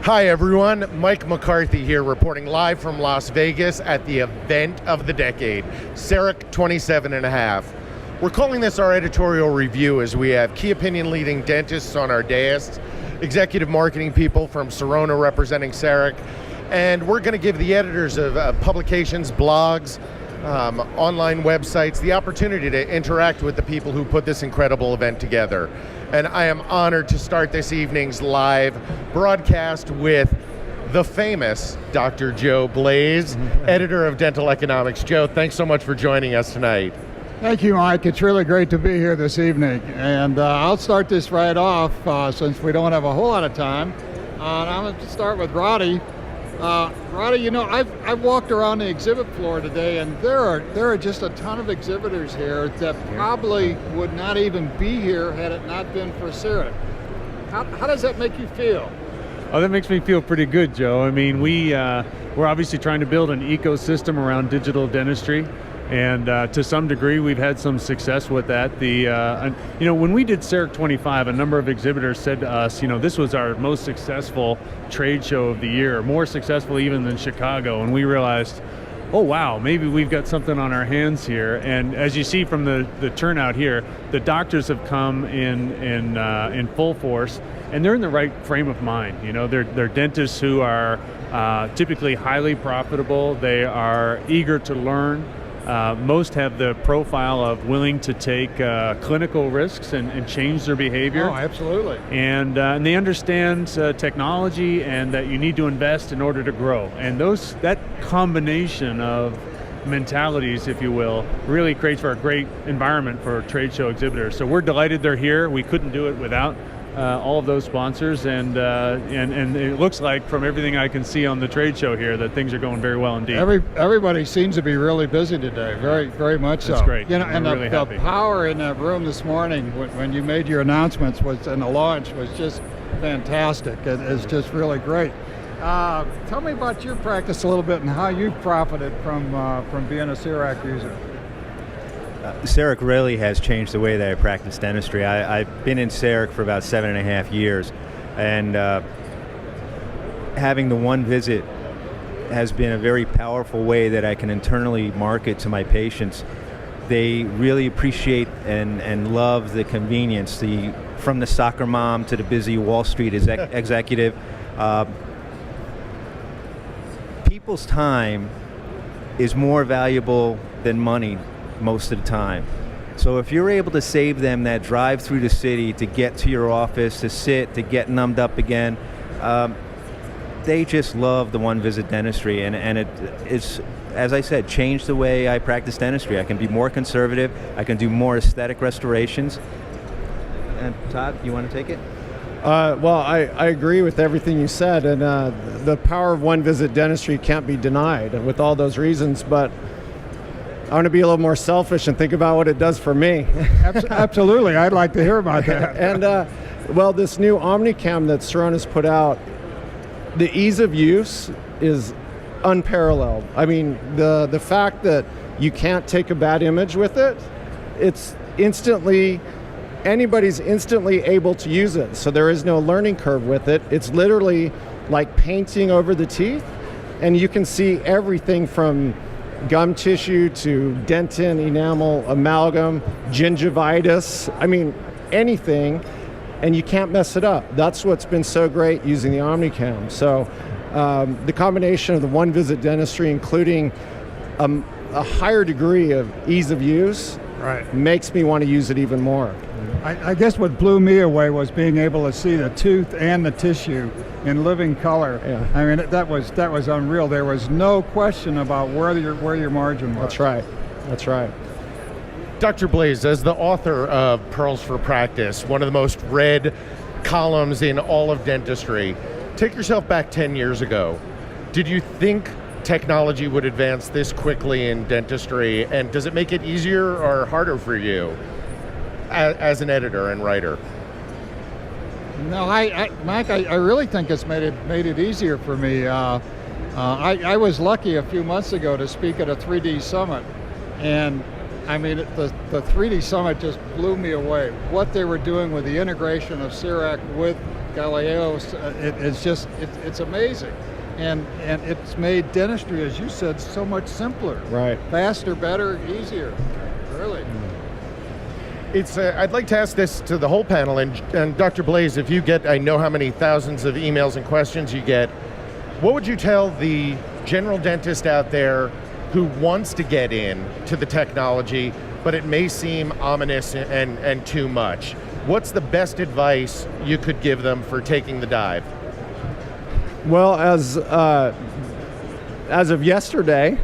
Hi everyone, Mike McCarthy here reporting live from Las Vegas at the event of the decade, CEREC 27 and a half. We're calling this our editorial review as we have key opinion leading dentists on our dais, executive marketing people from Sirona representing CEREC, and we're going to give the editors of publications, blogs, online websites the opportunity to interact with the people who put this incredible event together. And I am honored to start this evening's live broadcast with the famous Dr. Joe Blaes, editor of Dental Economics. Joe, thanks so much for joining us tonight. Thank you, Mike. It's really great to be here this evening. And I'll start this right off since we don't have a whole lot of time. And I'm going to start with Roddy. Roddy, you know, I've walked around the exhibit floor today, and there are just a ton of exhibitors here that probably would not even be here had it not been for CEREC. How does that make you feel? Oh, that makes me feel pretty good, Joe. I mean, we're obviously trying to build an ecosystem around digital dentistry, and to some degree, we've had some success with that. When we did CEREC 25, a number of exhibitors said to us, this was our most successful trade show of the year, more successful even than Chicago, and we realized, oh wow, maybe we've got something on our hands here. And as you see from the turnout here, the doctors have come in full force, and they're in the right frame of mind. They're dentists who are typically highly profitable. They are eager to learn. Most have the profile of willing to take clinical risks and change their behavior. Oh, absolutely. And they understand technology and that you need to invest in order to grow. And that combination of mentalities, if you will, really creates for a great environment for trade show exhibitors. So we're delighted they're here. We couldn't do it without all of those sponsors, and it looks like from everything I can see on the trade show here that things are going very well indeed. Everybody seems to be really busy today, very, very much so. That's great. And really the power in that room this morning when you made your announcements and the launch was just fantastic. It's just really great. Tell me about your practice a little bit and how you profited from being a CEREC user. CEREC really has changed the way that I practice dentistry. I've been in CEREC for about 7.5 years, and having the one visit has been a very powerful way that I can internally market to my patients. They really appreciate and love the convenience, from the soccer mom to the busy Wall Street executive. People's time is more valuable than money most of the time. So if you're able to save them that drive through the city to get to your office, to sit, to get numbed up again, they just love the one visit dentistry, and it's, as I said, changed the way I practice dentistry. I can be more conservative, I can do more aesthetic restorations. And Todd, you want to take it? Well, I agree with everything you said, and the power of one visit dentistry can't be denied with all those reasons, but I want to be a little more selfish and think about what it does for me. Absolutely, I'd like to hear about that. And well, this new Omnicam that Sirona's put out, the ease of use is unparalleled. I mean, the fact that you can't take a bad image with it, anybody's instantly able to use it. So there is no learning curve with it. It's literally like painting over the teeth, and you can see everything from gum tissue to dentin, enamel, amalgam, gingivitis, I mean, anything, and you can't mess it up. That's what's been so great using the Omnicam. So the combination of the one visit dentistry, including a higher degree of ease of use, makes me want to use it even more. I guess what blew me away was being able to see the tooth and the tissue in living color. Yeah. I mean, that was unreal. There was no question about where your margin was. That's right. Dr. Blaes, as the author of Pearls for Practice, one of the most read columns in all of dentistry, take yourself back 10 years ago. Did you think technology would advance this quickly in dentistry, and does it make it easier or harder for you as an editor and writer? No, Mike, I really think it's made it easier for me. I was lucky a few months ago to speak at a 3D Summit, and I mean, the 3D Summit just blew me away. What they were doing with the integration of CEREC with Galileo, it's amazing. And it's made dentistry, as you said, so much simpler. Right. Faster, better, easier. Really. It's. I'd like to ask this to the whole panel, and Dr. Blaes, if you get, I know how many thousands of emails and questions you get. What would you tell the general dentist out there who wants to get in to the technology, but it may seem ominous and too much? What's the best advice you could give them for taking the dive? Well, as of yesterday,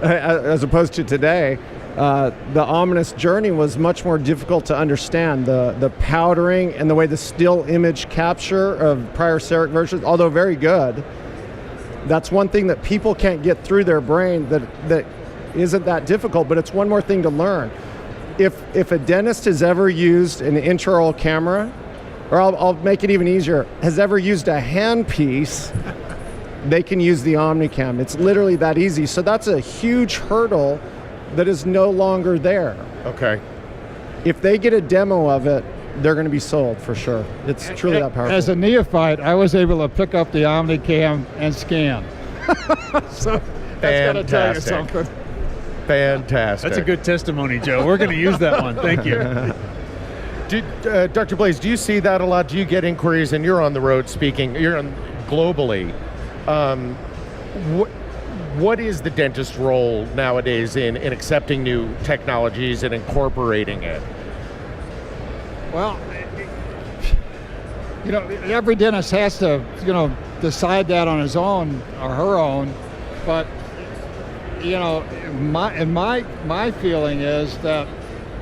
as opposed to today, the ominous journey was much more difficult to understand. The powdering and the way the still image capture of prior CEREC versions, although very good, that's one thing that people can't get through their brain that isn't that difficult, but it's one more thing to learn. If a dentist has ever used an intraoral camera, or I'll make it even easier, has ever used a handpiece, they can use the OmniCam. It's literally that easy. So that's a huge hurdle that is no longer there. Okay. If they get a demo of it, they're going to be sold for sure. It's truly that powerful. As a neophyte, I was able to pick up the OmniCam and scan. So that's got to tell you something. Fantastic. That's a good testimony, Joe. We're going to use that one. Thank you. Dr. Blaes, do you see that a lot? Do you get inquiries, and you're on the road speaking, you're on globally. What is the dentist's role nowadays in accepting new technologies and incorporating it? Well, every dentist has to, decide that on his own or her own, but my feeling is that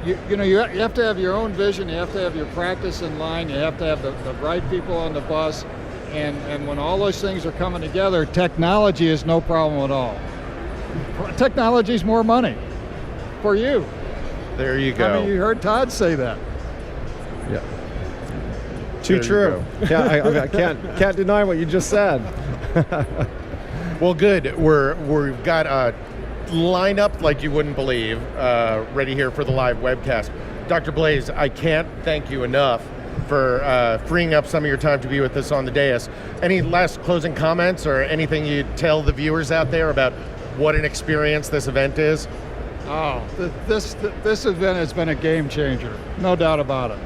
you have to have your own vision, you have to have your practice in line, you have to have the right people on the bus, and when all those things are coming together, technology is no problem at all. Technology is more money for you. There you go. I mean, you heard Todd say that. Yeah. Too true. Yeah, I can't deny what you just said. Well, good. We've got a lineup like you wouldn't believe, ready here for the live webcast. Dr. Blaes, I can't thank you enough for freeing up some of your time to be with us on the dais. Any last closing comments or anything you'd tell the viewers out there about what an experience this event is? Oh, this event has been a game changer, no doubt about it.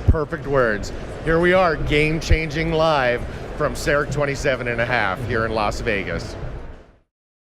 Perfect words. Here we are, game-changing live from CEREC 27 and a half here in Las Vegas.